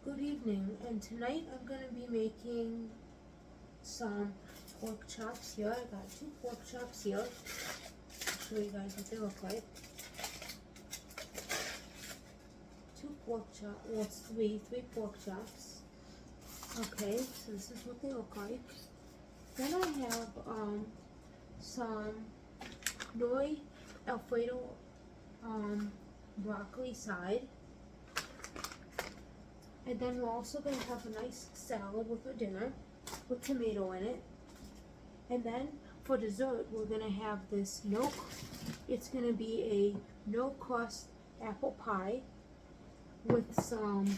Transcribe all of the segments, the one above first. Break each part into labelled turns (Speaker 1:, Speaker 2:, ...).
Speaker 1: Good evening, and tonight I'm going to be making some pork chops here. I got 2 pork chops here. I'll show you guys what they look like. 2 pork chops, well, three pork chops. Okay, so this is what they look like. Then I have some Knorr Alfredo broccoli side. And then we're also going to have a nice salad with our dinner with tomato in it. And then for dessert, we're going to have this it's going to be a no crust apple pie with some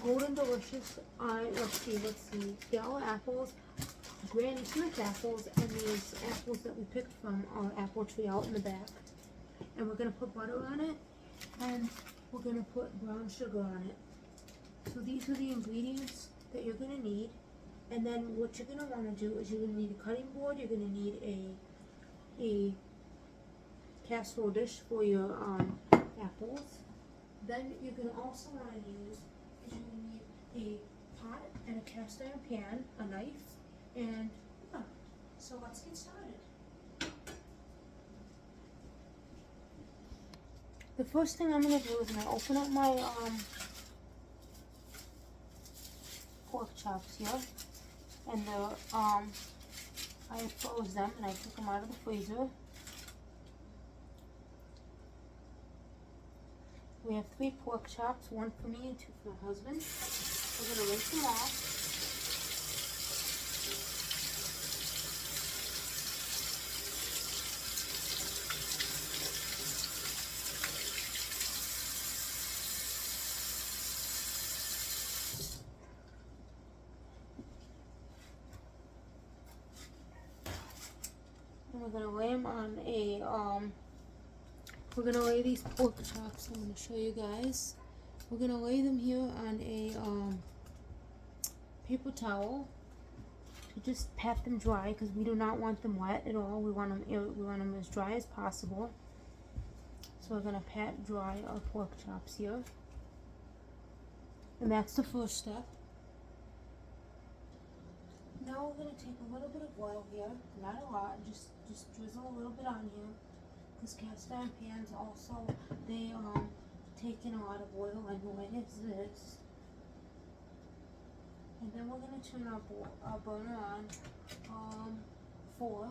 Speaker 1: golden delicious, let's see, Gala apples, Granny Smith apples, and these apples that we picked from our apple tree out in the back. And we're going to put butter on it, and we're going to put brown sugar on it. So these are the ingredients that you're going to need. And then what you're going to want to do is you're going to need a cutting board, you're going to need a casserole dish for your apples. Then you're going to also want to use, you're going to need a pot and a cast iron pan, a knife, and yeah. So let's get started. The first thing I'm going to do is I'm going to open up my pork chops here, and I froze them and I took them out of the freezer. We have 3 pork chops, 1 for me and 2 for my husband. We're going to rinse them off. And we're going to lay them on we're going to lay these pork chops, I'm going to show you guys. We're going to lay them here on a paper towel to just pat them dry, because we do not want them wet at all. We want them as dry as possible. So we're going to pat dry our pork chops here. And that's the first step. Now we're going to take a little bit of oil here, not a lot, just drizzle a little bit on here, because cast iron pans also, they take in a lot of oil anyway, as this. And then we're going to turn our burner on 4.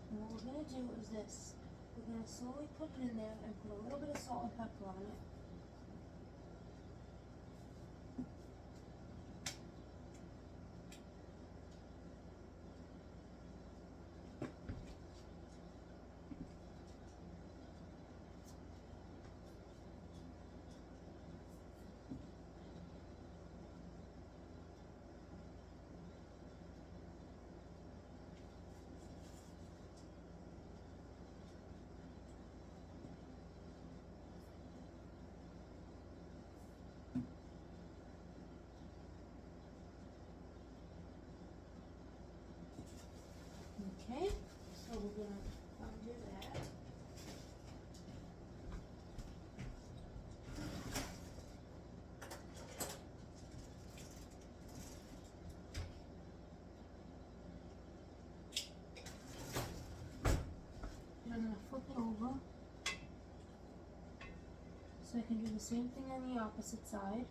Speaker 1: And what we're going to do is this. We're going to slowly put it in there and put a little bit of salt and pepper on it. Okay, so we're going to undo that. And I'm going to flip it over so I can do the same thing on the opposite side.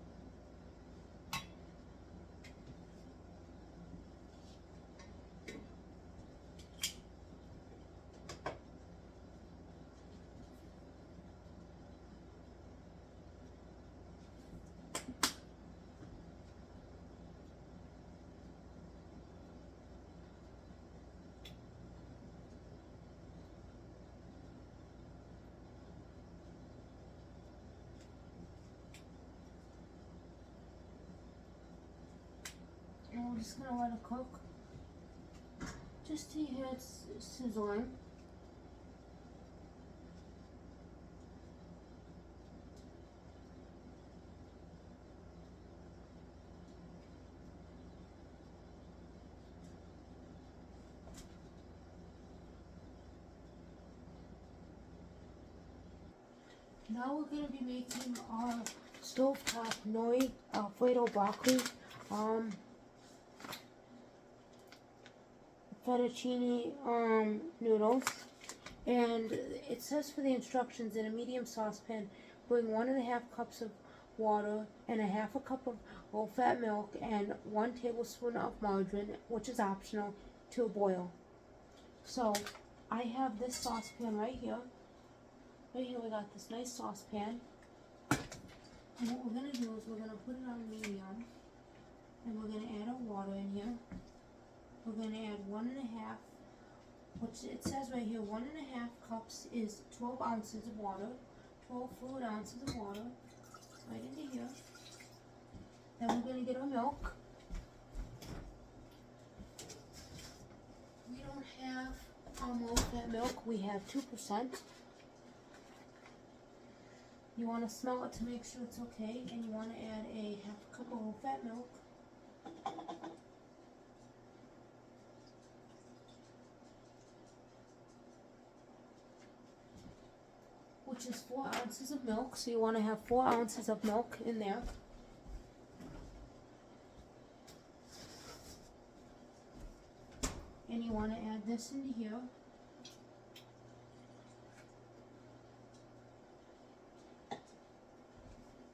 Speaker 1: And we're just going to let it cook just till you hear it sizzling. Now we're going to be making our stovetop Knorr Alfredo broccoli, fettuccine noodles, and it says for the instructions, in a medium saucepan, bring 1.5 cups of water and a half a cup of low-fat milk and 1 tablespoon of margarine, which is optional, to a boil. So I have this saucepan right here. Right here we got this nice saucepan. And what we're going to do is we're going to put it on medium. And we're going to add our water in here. We're going to add 1.5, which it says right here, 1.5 cups is 12 ounces of water. 12 fluid ounces of water. Right into here. Then we're going to get our milk. We don't have low-fat milk. We have 2%. You want to smell it to make sure it's okay, and you want to add a half a cup of low-fat milk. Which is 4 ounces of milk, so you want to have 4 ounces of milk in there. And you want to add this into here.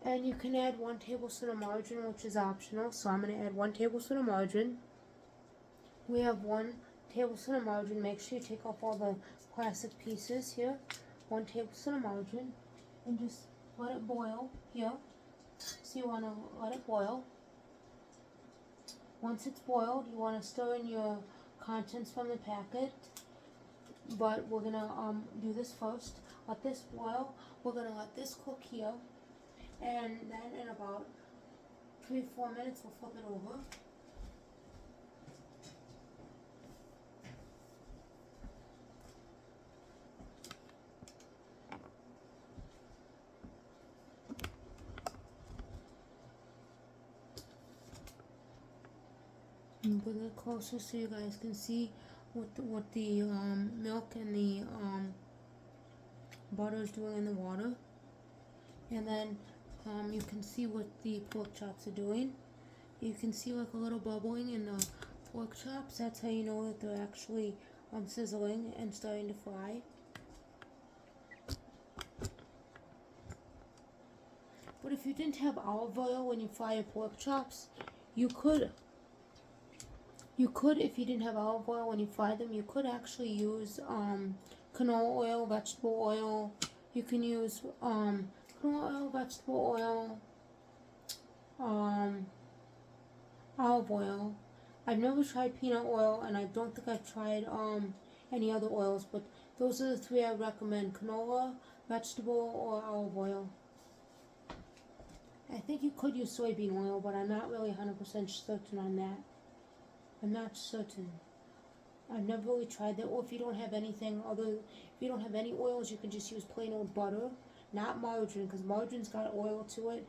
Speaker 1: And you can add 1 tablespoon of margarine, which is optional, so I'm going to add 1 tablespoon of margarine. We have 1 tablespoon of margarine. Make sure you take off all the plastic pieces here. 1 tablespoon of margarine, and just let it boil here. So you want to let it boil. Once it's boiled, you want to stir in your contents from the packet, but we're going to do this first. Let this boil. We're going to let this cook here, and then in about 3-4 minutes we'll flip it over. And bring it closer so you guys can see what the milk and the butter is doing in the water. And then you can see what the pork chops are doing. You can see like a little bubbling in the pork chops. That's how you know that they're actually sizzling and starting to fry. But if you didn't have olive oil when you fry your pork chops, you could, if you didn't have olive oil when you fry them, you could actually use canola oil, vegetable oil. You can use canola oil, vegetable oil, olive oil. I've never tried peanut oil, and I don't think I've tried any other oils, but those are the 3 I recommend: canola, vegetable, or olive oil. I think you could use soybean oil, but I'm not really 100% certain on that. I'm not certain. I've never really tried that. Or if you don't have anything other, if you don't have any oils, you can just use plain old butter, not margarine, because margarine's got oil to it.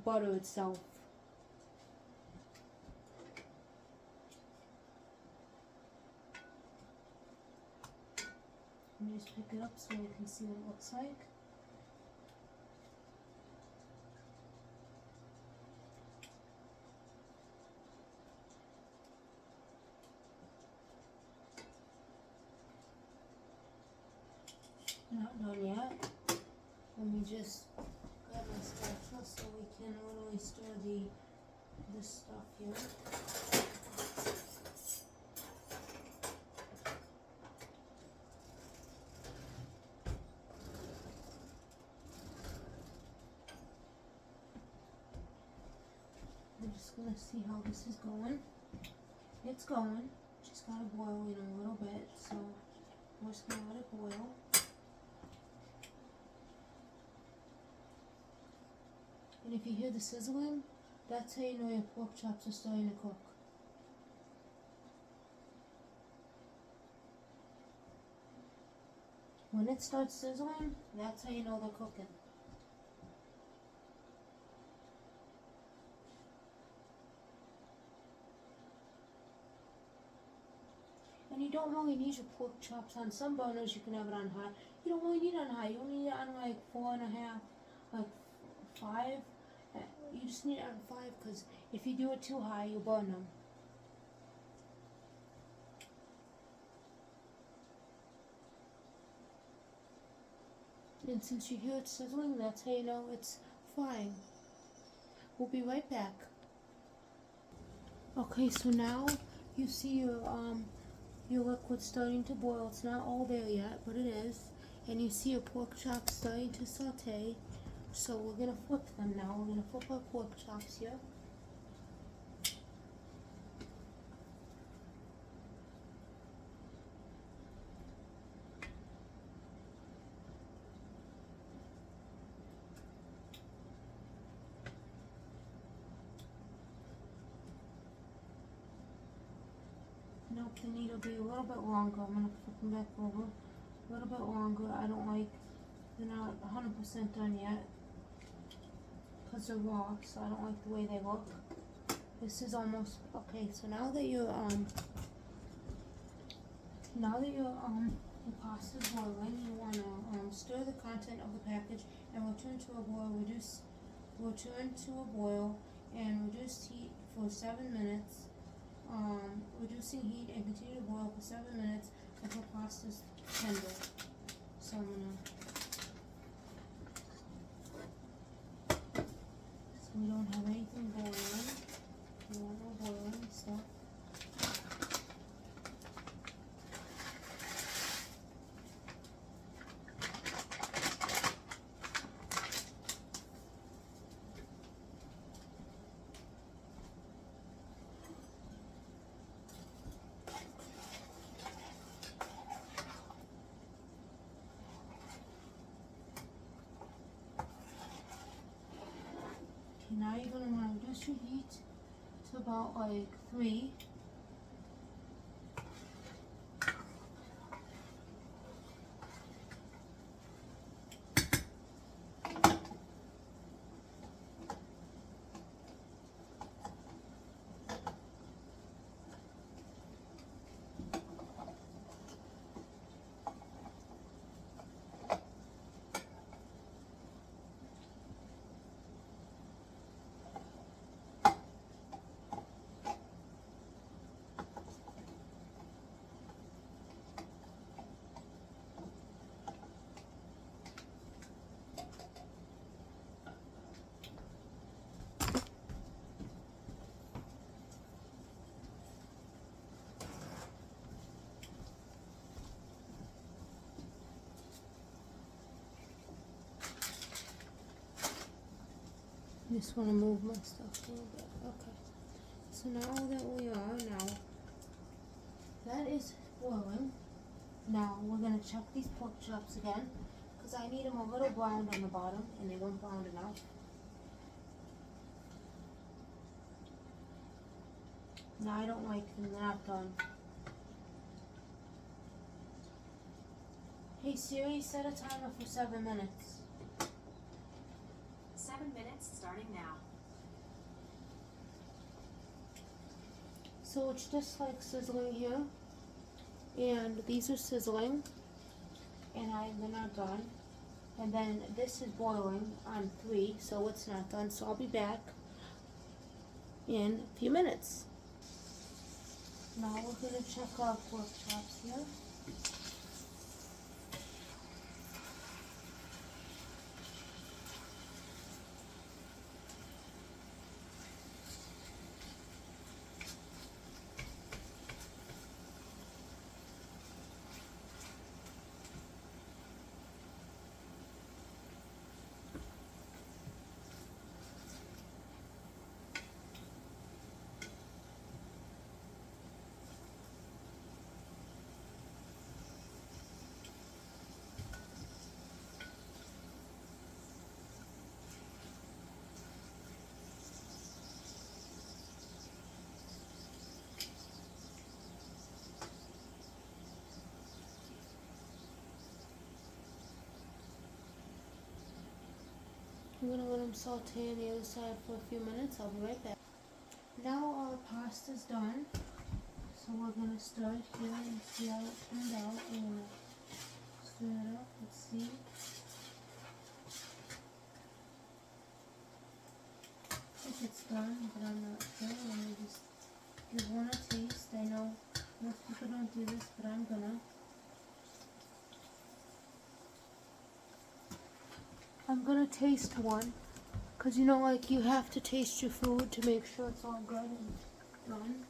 Speaker 1: Butter itself. Let me just pick it up so you can see what it looks like. Not done yet. Let me just grab my spatula so we can literally stir this stuff here. I'm just gonna see how this is going. It's going. Just gotta boil in a little bit, so we're just gonna let it boil. And if you hear the sizzling, that's how you know your pork chops are starting to cook. When it starts sizzling, that's how you know they're cooking. And you don't really need your pork chops on some burners. You can have it on high. You don't really need it on high. You only need it on like 4.5, like 5. You just need it on 5 because if you do it too high, you'll burn them. And since you hear it sizzling, that's how you know it's frying. We'll be right back. Okay, so now you see your liquid starting to boil. It's not all there yet, but it is. And you see your pork chops starting to saute. So we're gonna flip them now. We're gonna flip our pork chops here. Nope, they need to be a little bit longer. I'm gonna flip them back over. A little bit longer. They're not 100% done yet. Because they're raw, so I don't like the way they look. This is almost, okay, so now that your pasta's boiling, you wanna stir the content of the package and return to a boil and reduce heat for 7 minutes. Reducing heat and continue to boil for 7 minutes until pasta's tender. So I'm gonna, so we don't have anything boiling. We want no boiling stuff. Now you're going to want to reduce your heat to about like 3. Just want to move my stuff a little bit. Okay. So now that is boiling. Now we're going to check these pork chops again because I need them a little browned on the bottom and they weren't browned enough. Now I don't like them, they're not done. Hey Siri, set a timer for 7 minutes.
Speaker 2: 7 minutes starting now.
Speaker 1: So it's just like sizzling here, and these are sizzling, and they're not done. And then this is boiling on 3, so it's not done. So I'll be back in a few minutes. Now we're gonna check our pork chops here. I'm going to let them saute on the other side for a few minutes. I'll be right back. Now our pasta's done. So we're going to stir it here and see how it turned out. We're going to stir it up. Let's see. done, but I'm not sure. Let me just give one a taste. I know most people don't do this, but I'm gonna. I'm gonna taste one, cause you know, like you have to taste your food to make sure it's all good and done.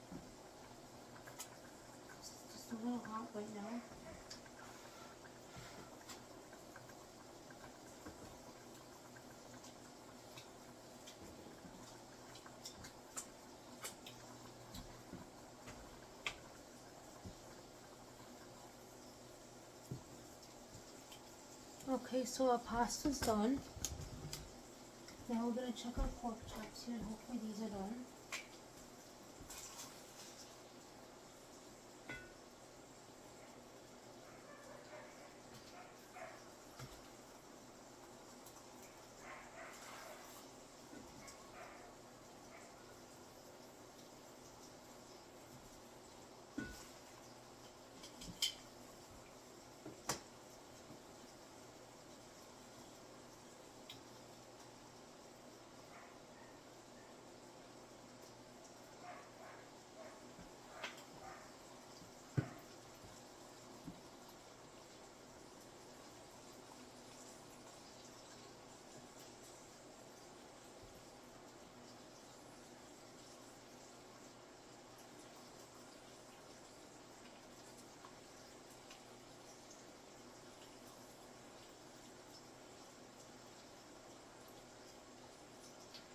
Speaker 1: It's just a little hot right now. Okay, so our pasta's done. Now we're gonna check our pork chops here, and hopefully these are done.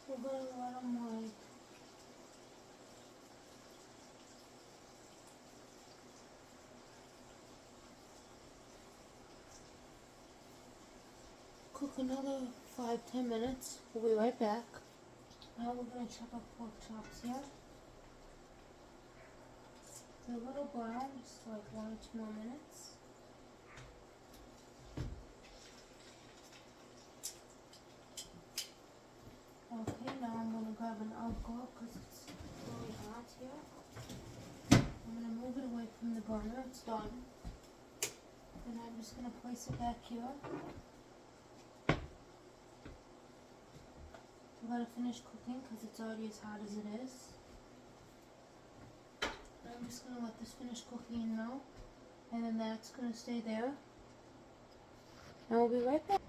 Speaker 1: We're gonna let them like cook another 5-10 minutes. We'll be right back. Now we're gonna check our pork chops here. They're a little brown, just like 1 or 2 more minutes. Okay, now I'm gonna grab an alcohol because it's really hot here. I'm gonna move it away from the burner. It's done. And I'm just gonna place it back here. We gotta finish cooking because it's already as hot as it is. And I'm just gonna let this finish cooking now, and then that's gonna stay there. And we'll be right back.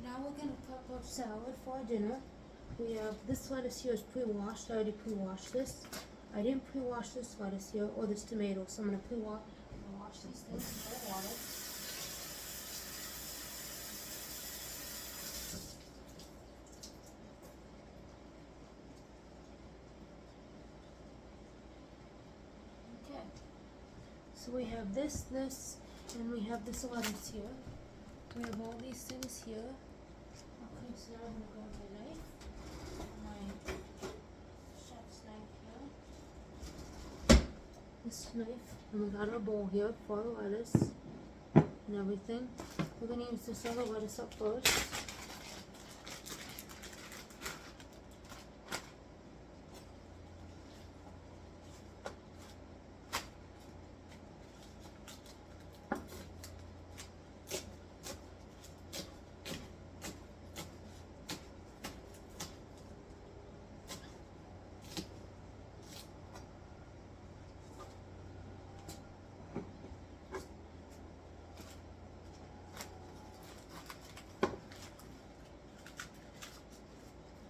Speaker 1: Now we're gonna prep our salad for our dinner. We have this lettuce here is pre-washed. I already pre-washed this. I didn't pre-wash this lettuce here or this tomato, so I'm gonna pre-wash these things with water. Okay. So we have this, and we have this lettuce here. We have all these things here. Okay, so now I'm gonna grab my knife. My chef's knife here. This knife, and we got our bowl here for the lettuce and everything. We're gonna use this other lettuce up first.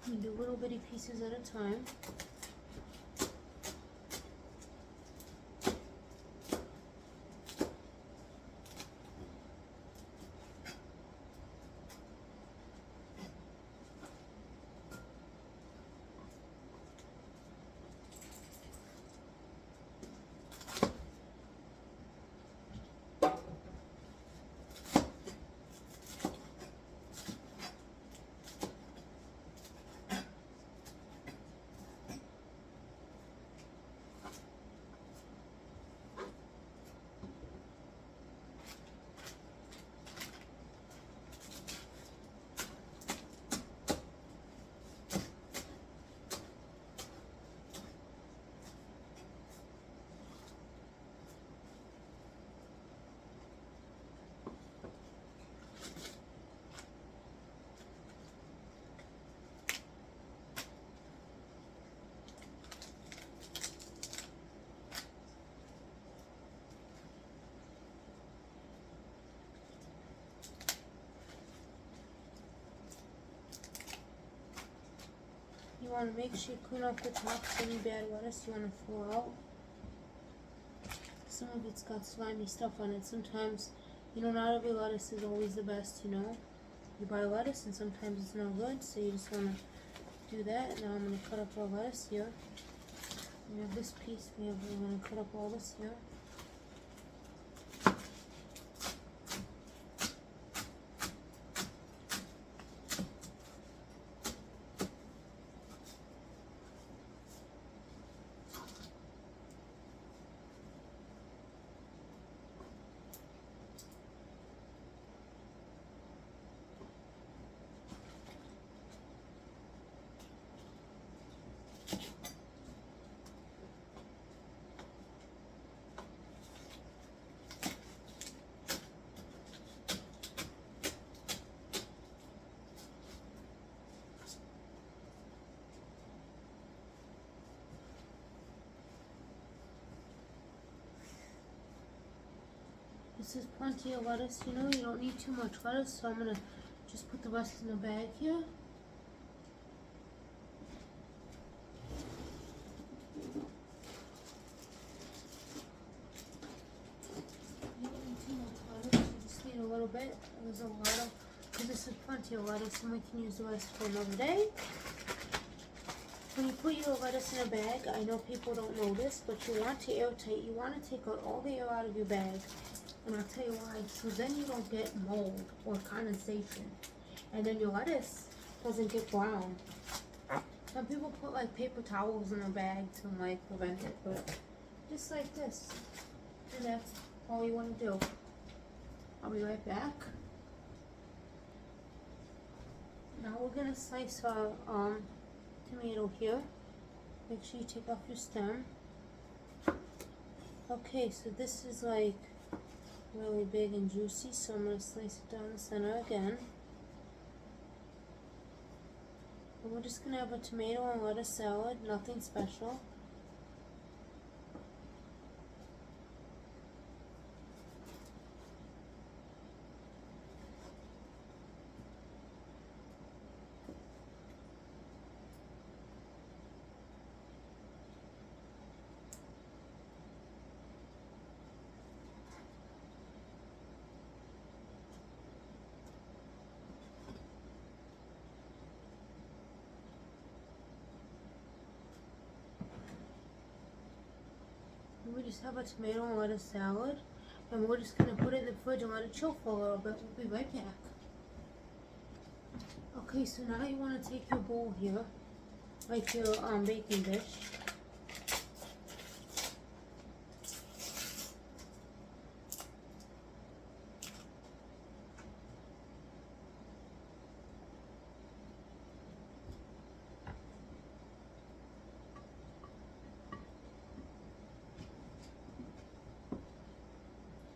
Speaker 1: We do little bitty pieces at a time. You want to make sure you clean off the tops. Any bad lettuce you want to throw out. Some of it's got slimy stuff on it. Sometimes, you know, not every lettuce is always the best, you know. You buy lettuce and sometimes it's no good, so you just want to do that. Now I'm going to cut up our lettuce here. We have this piece, we're going to cut up all this here. This is plenty of lettuce, you know, you don't need too much lettuce, so I'm going to just put the rest in the bag here. You don't need too much lettuce, you just need a little bit. There's a lot of, because this is plenty of lettuce and we can use the rest for another day. When you put your lettuce in a bag, I know people don't know this, but you want to airtight, you want to take out all the air out of your bag. And I'll tell you why, so then you don't get mold or condensation. And then your lettuce doesn't get brown. Some people put like paper towels in a bag to like prevent it, but just like this. And that's all you want to do. I'll be right back. Now we're going to slice our tomato here. Make sure you take off your stem. Okay, so this is like really big and juicy, so I'm going to slice it down the center again. And we're just going to have a tomato and lettuce salad, nothing special. We just have a tomato and lettuce salad, and we're just going to put it in the fridge and let it chill for a little bit. We'll be right back. Okay, so now you want to take your bowl here, like your baking dish.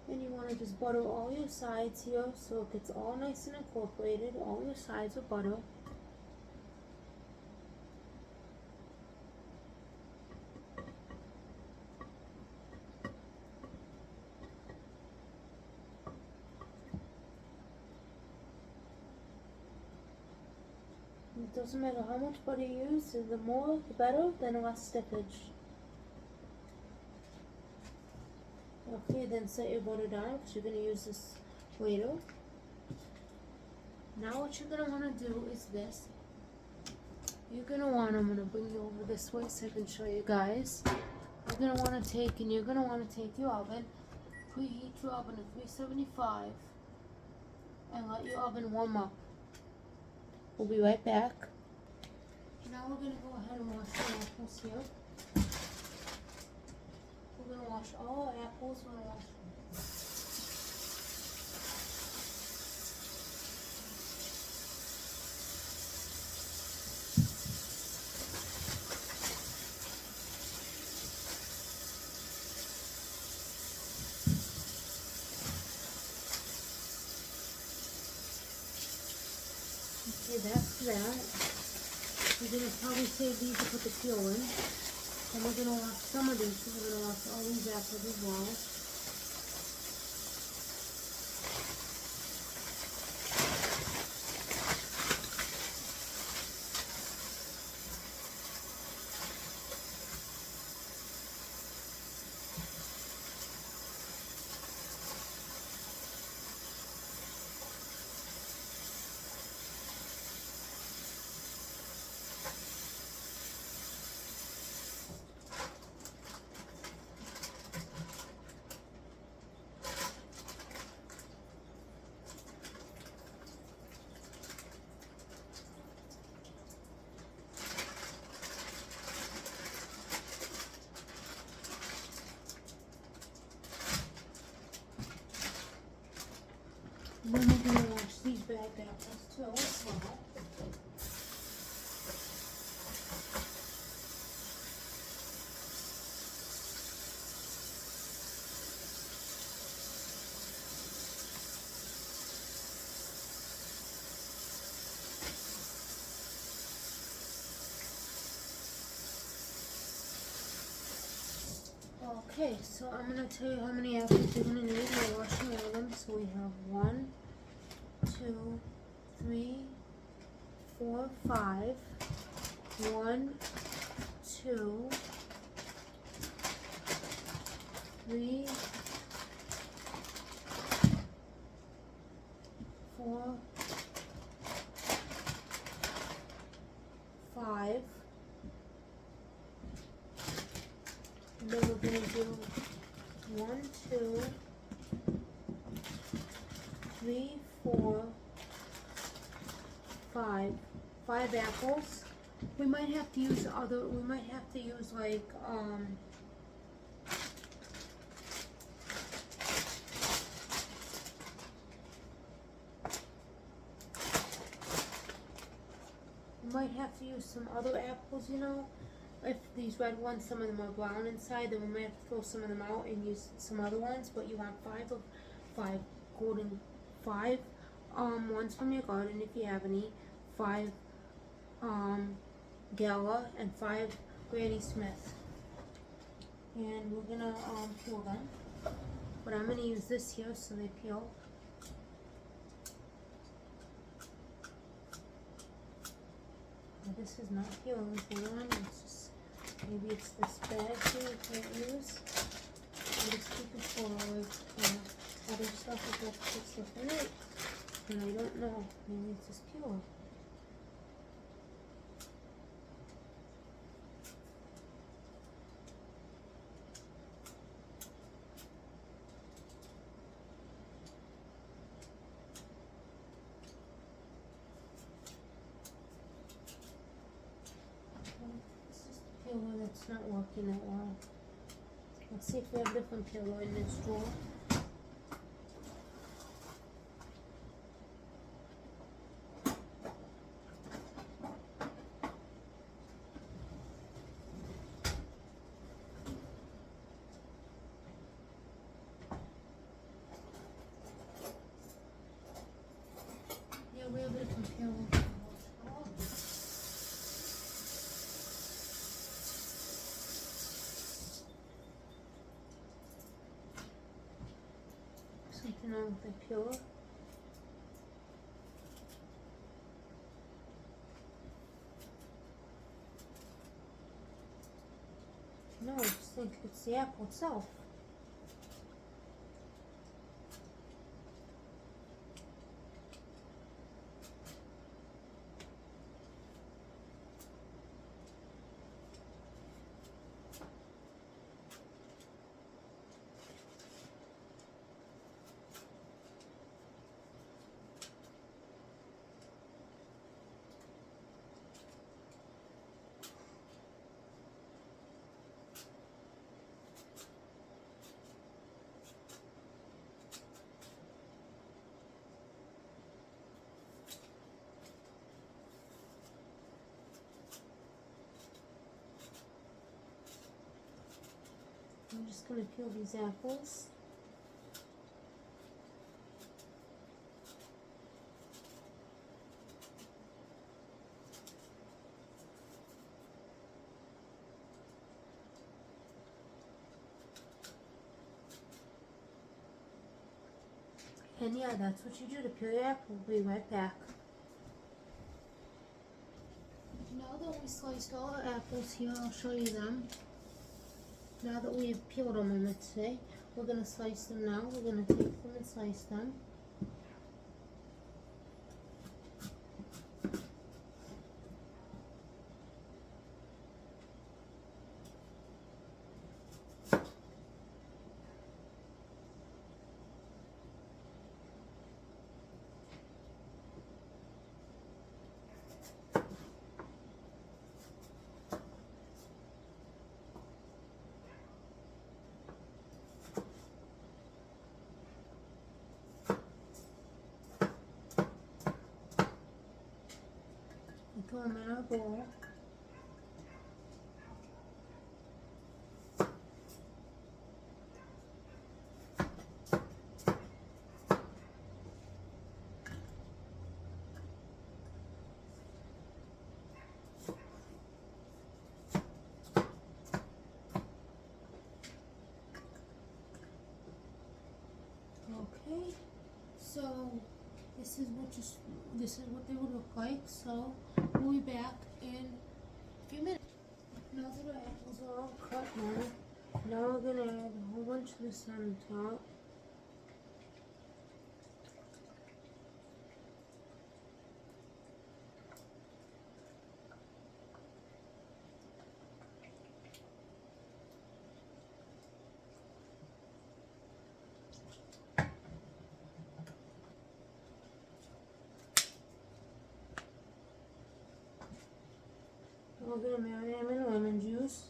Speaker 1: And you want to just butter all your sides here so it gets all nice and incorporated. All your sides with butter. It doesn't matter how much butter you use, the more the better, then less stiffage. Okay, then set your butter down because you're going to use this later. Now what you're going to want to do is this. You're going to want, I'm going to bring you over this way so I can show you guys. You're going to want to take, and you're going to want to take your oven, preheat your oven to 375, and let your oven warm up. We'll be right back. Now we're going to go ahead and wash the apples here. We're going to wash all our apples. We're going to wash them. Okay, that's that. We're going to probably save these to put the peel in. And we're going to wash some of these. We're going to wash all these apples as well. Okay, so I'm gonna tell you how many apples you're gonna need. We're washing all of them. So we have 1, 2, 3, 4, 5. 1, 2, 3, 4, 5. And then we're gonna do 1, 2, 3, 4, 5. 5 apples. We might have to use like, we might have to use some other apples, you know. If these red ones, some of them are brown inside, then we might have to throw some of them out and use some other ones. But you want 5 golden, 5 ones from your garden if you have any, 5 Gala, and 5 Granny Smith. And we're gonna peel them. But I'm gonna use this here so they peel. Now, this is not peeling for one. It's just, maybe it's this bag here we can't use. I'm just keeping for like other stuff if I put stuff in it. And I don't know. Maybe it's just peel. Peeler that's not working that well. Let's see if we have a different peeler in this drawer. Yeah, we have a different peeler. Something wrong with the peeler. No, I just think it's the apple itself. I'm just going to peel these apples. And yeah, that's what you do to peel your apple. We'll be right back. Now that we sliced all our apples here, I'll show you them. Now that we have peeled them, I meant to say, we're going to slice them now. We're going to take them and slice them. Throw them in our bowl. this is what they would look like. So we'll be back in a few minutes. Now that our apples are all cut now we're gonna add a whole bunch of this on the top. We're going to marinate them in lemon juice.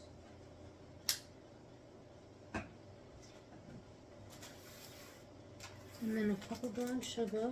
Speaker 1: And then a cup of brown sugar.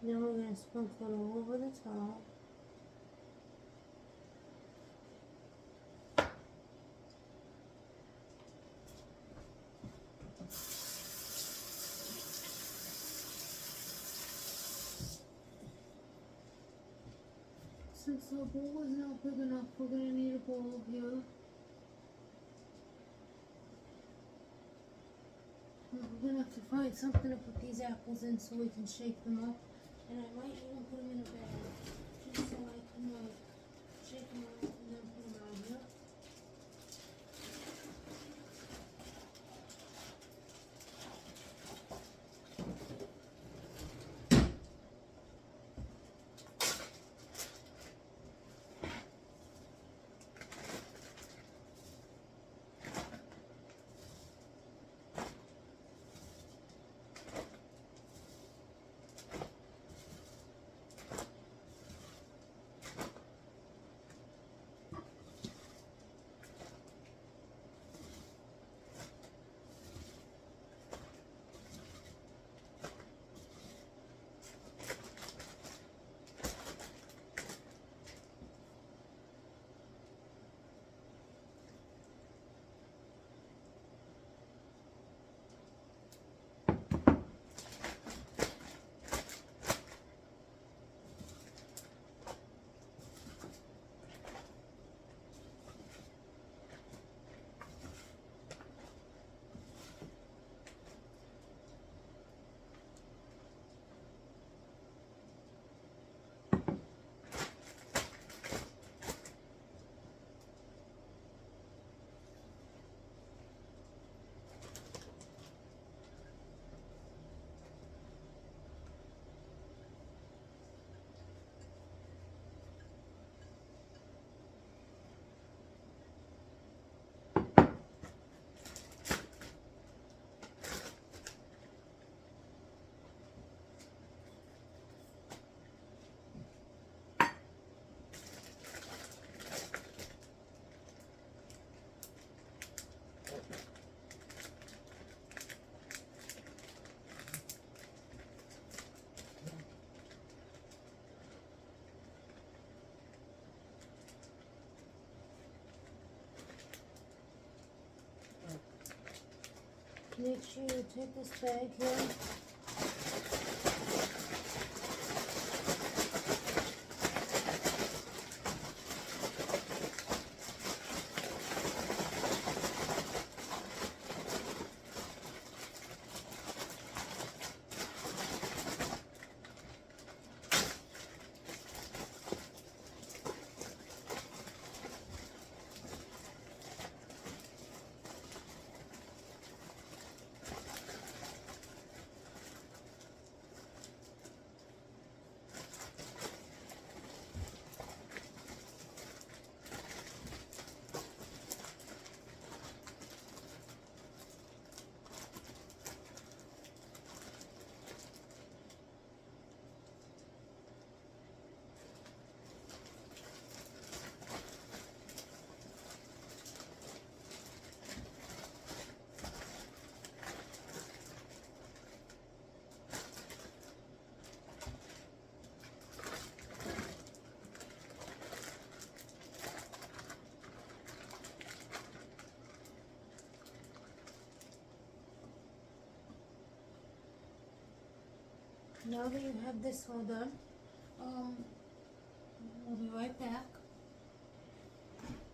Speaker 1: Then we're going to sprinkle it all over the top. Since our bowl is not big enough, we're going to need a bowl here. We're going to have to find something to put these apples in so we can shake them up. And I might even put them in a bag, just so I can shake them up and then put them on here. Make sure you take this bag here. Now that you have this all done, we'll be right back.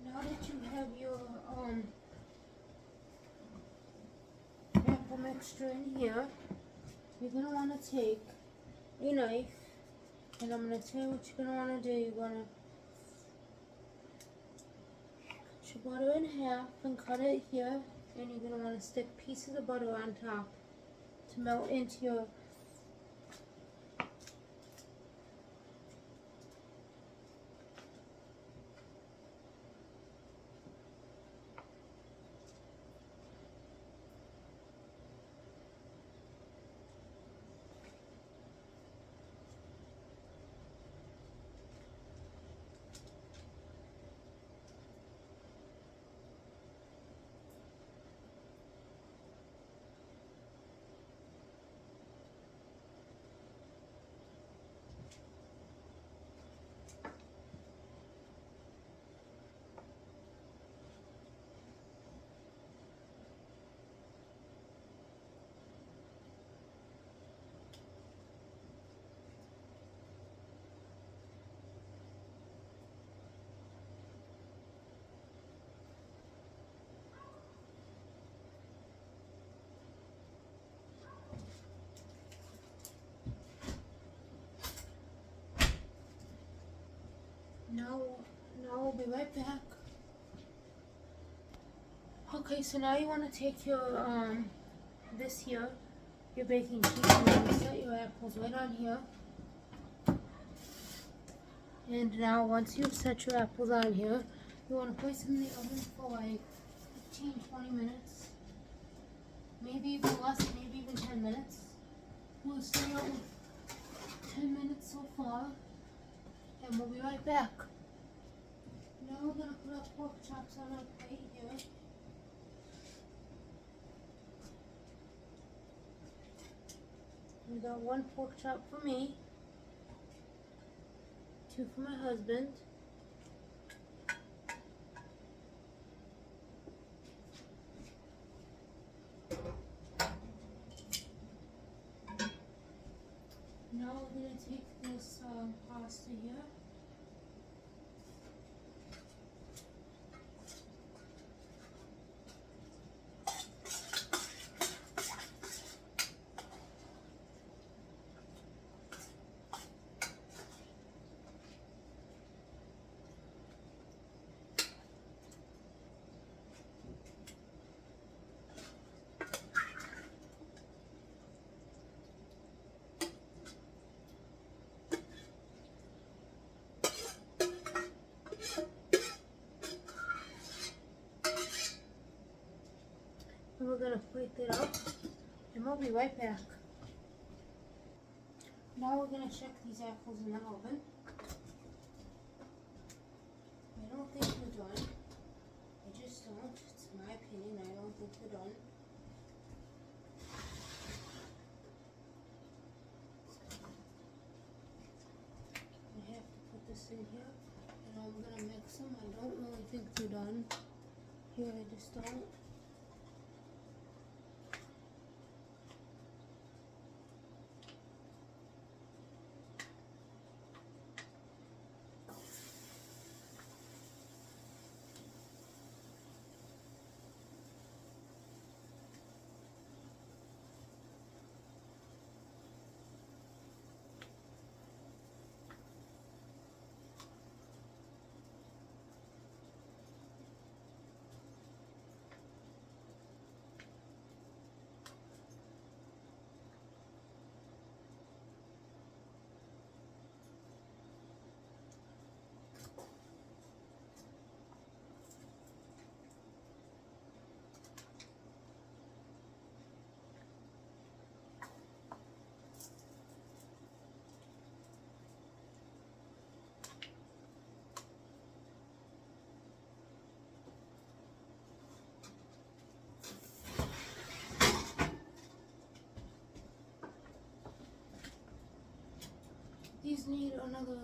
Speaker 1: Now that you have your apple mixture in here, you're going to want to take a knife, and I'm going to tell you what you're going to want to do. You're going to cut your butter in half and cut it here, and you're going to want to stick pieces of butter on top to melt into your Now we'll be right back. Okay, so now you want to take your this here, your baking sheet, and you're going to set your apples right on here. And now once you've set your apples on here, you want to place them in the oven for like 15-20 minutes. Maybe even less, maybe even 10 minutes. We'll start out with 10 minutes so far. And we'll be right back. Now we're going to put our pork chops on our plate here. We got 1 pork chop for me, 2 for my husband. Now we're going to take this pasta here. And we're going to plate it up, and we'll be right back. Now we're going to check these apples in the oven. I don't think they're done. I just don't. It's my opinion. I don't think they're done. I have to put this in here, and I'm going to mix them. I don't really think they're done. Here, I just don't. These need another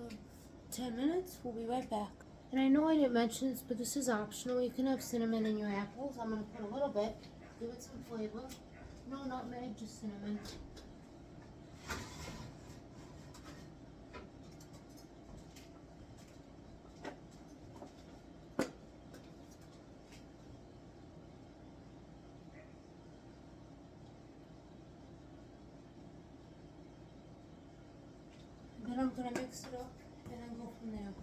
Speaker 1: 10 minutes. We'll be right back. And I know I didn't mention this, but this is optional. You can have cinnamon in your apples. I'm going to put a little bit, give it some flavor. No nutmeg, just cinnamon. Then I'm gonna mix it up and then go from there.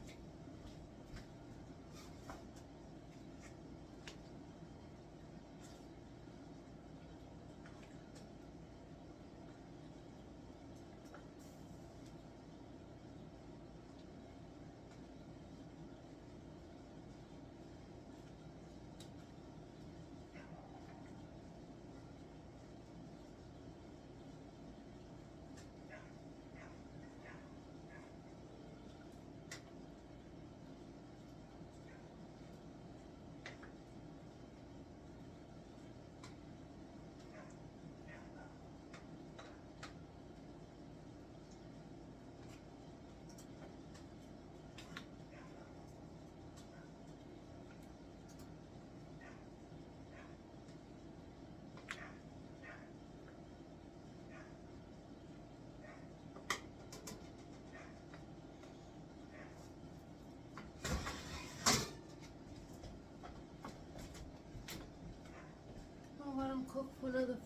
Speaker 1: I'll let them cook for another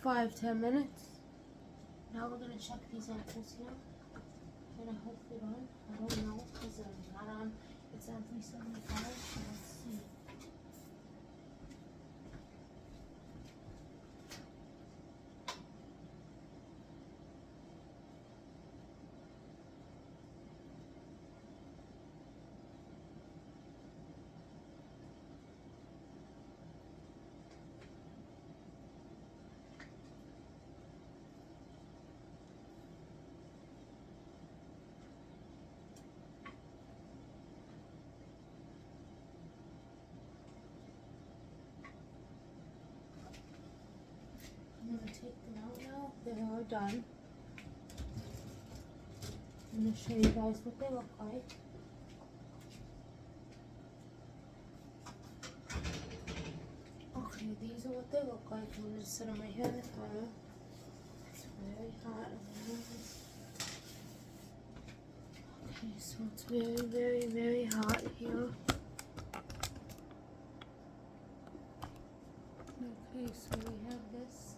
Speaker 1: 5-10 minutes. Now we're gonna check these apples here. And I hope they're on. I don't know because they're not on. It's on 375. So let's see. I'm gonna take them out now. They're all done. I'm gonna show you guys what they look like. Okay, these are what they look like. I'm gonna just set them right here in the corner. It's very hot. Okay, so it's very, very, very hot here. Okay, so we have this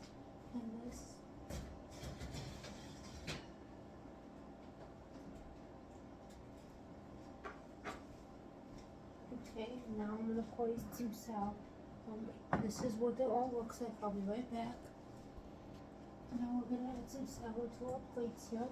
Speaker 1: and this. Okay, now I'm gonna place some salad. This is what it all looks like. I'll be right back. Now we're gonna add some salad to our plates here.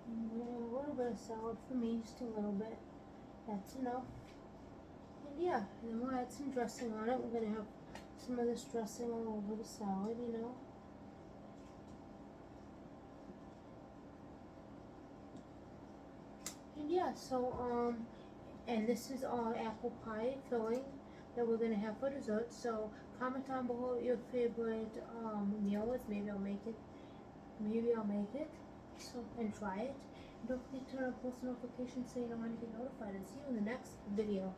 Speaker 1: And a little bit of salad for me, just a little bit. That's enough. And yeah, and then we'll add some dressing on it. We're gonna have some of this dressing all over the salad, you know. And yeah, so and this is our apple pie filling that we're gonna have for dessert. So comment down below what your favorite meal is. Maybe I'll make it. So and try it. And don't forget to turn on post notifications so you know when to get notified. And see you in the next video.